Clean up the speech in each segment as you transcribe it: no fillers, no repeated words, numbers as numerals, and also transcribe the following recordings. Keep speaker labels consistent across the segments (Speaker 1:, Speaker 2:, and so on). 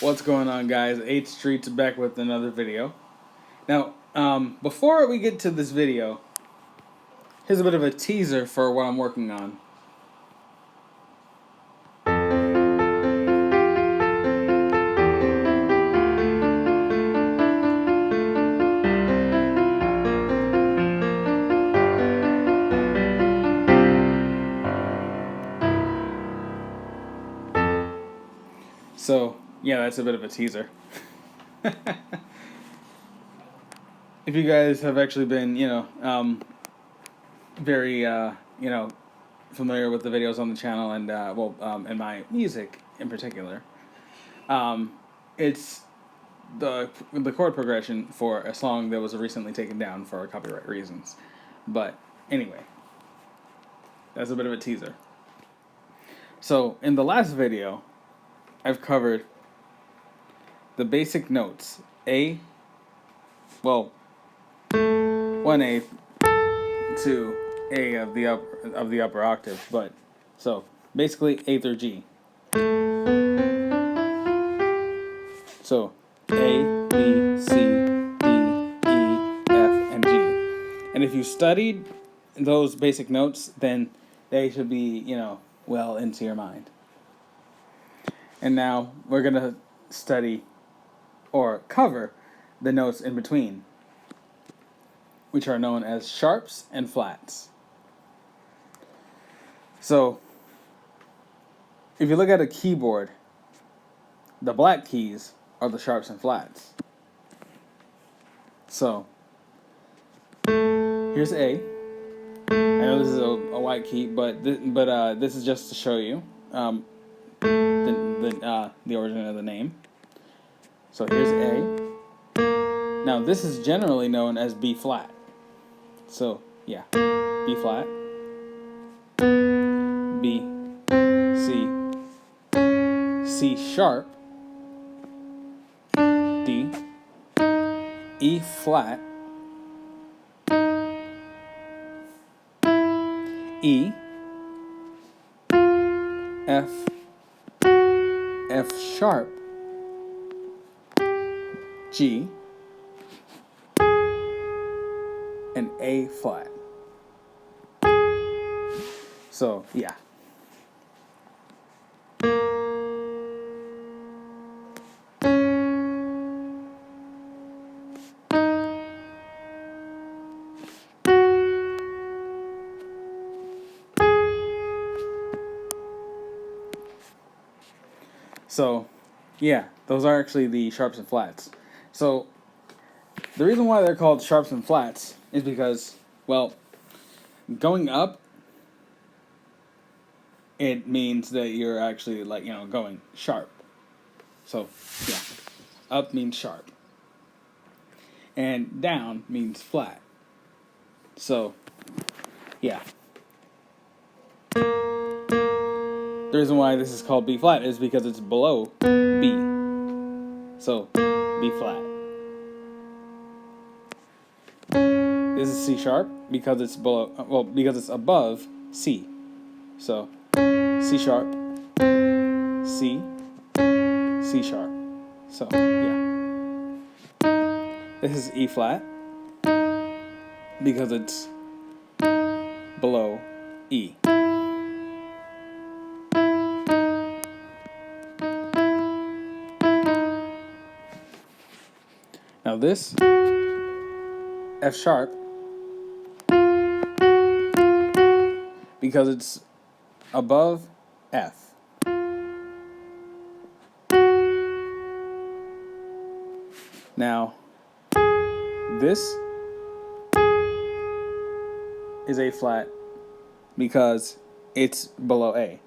Speaker 1: What's going on, guys? 8th Street's back with another video. Now, before we get to this video, here's a bit of a teaser for what I'm working on. So, yeah, that's a bit of a teaser. If you guys have actually been, very, familiar with the videos on the channel and, and my music in particular, it's the chord progression for a song that was recently taken down for copyright reasons. But anyway, that's a bit of a teaser. So, in the last video, I've covered the basic notes. 1/8 to A of the upper octave, but so basically A through G. So A, B, C, D, E, F, and G. And if you studied those basic notes, then they should be, well into your mind. And now we're going to study or cover the notes in between, which are known as sharps and flats. So, if you look at a keyboard, the black keys are the sharps and flats. So, here's A. I know this is a white key, but this is just to show you the origin of the name. So here's A. Now this is generally known as B flat. So yeah, B flat, B, C, C sharp, D, E flat, E, F, F sharp, G, and A flat. So, yeah. So, yeah, those are actually the sharps and flats. So, the reason why they're called sharps and flats is because, well, going up, it means that you're actually, going sharp. So, yeah, up means sharp. And down means flat. So, yeah. The reason why this is called B flat is because it's below B. So, B flat. This is C sharp because it's because it's above C. So, C sharp, C, C sharp. So, yeah. This is E flat because it's below E. Now this, F sharp, because it's above F. Now, this is A flat because it's below A.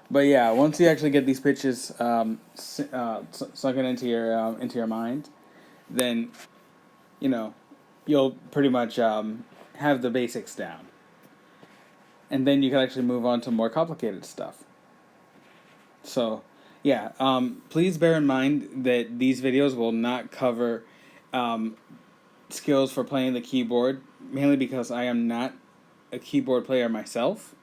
Speaker 1: But yeah, once you actually get these pitches sunken into your mind, then you'll pretty much have the basics down, and then you can actually move on to more complicated stuff. So yeah, please bear in mind that these videos will not cover skills for playing the keyboard, mainly because I am not a keyboard player myself.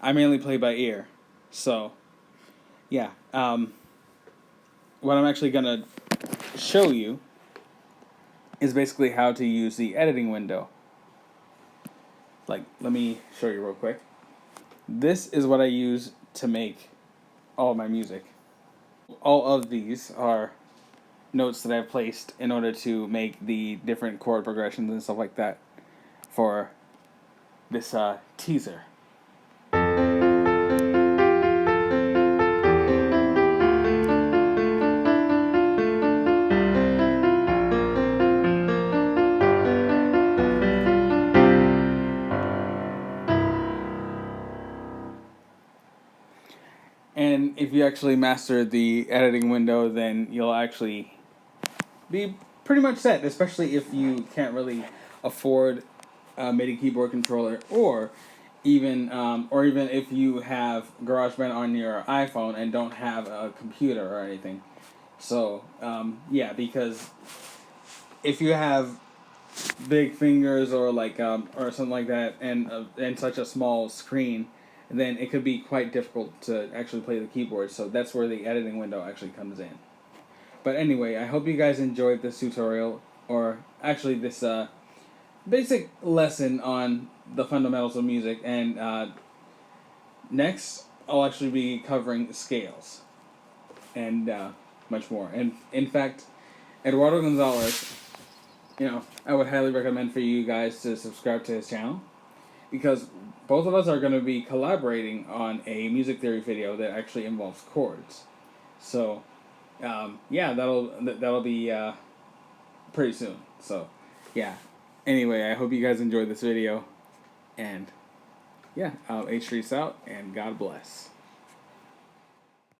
Speaker 1: I mainly play by ear. So, yeah. What I'm actually going to show you is basically how to use the editing window. Like, let me show you real quick. This is what I use to make all of my music. All of these are notes that I've placed in order to make the different chord progressions and stuff like that for this teaser. And if you actually master the editing window, then you'll actually be pretty much set, especially if you can't really afford a MIDI keyboard controller, or even if you have GarageBand on your iPhone and don't have a computer or anything. So yeah, because if you have big fingers or or something like that, and such a small screen, then it could be quite difficult to actually play the keyboard. So that's where the editing window actually comes in. But anyway, I hope you guys enjoyed this tutorial, or actually this basic lesson on the fundamentals of music. And next, I'll actually be covering scales and much more. And in fact, Eduardo Gonzalez, I would highly recommend for you guys to subscribe to his channel, because both of us are going to be collaborating on a music theory video that actually involves chords. So, yeah, that'll be pretty soon. So, yeah. Anyway, I hope you guys enjoyed this video, and yeah, H3's out, and God bless.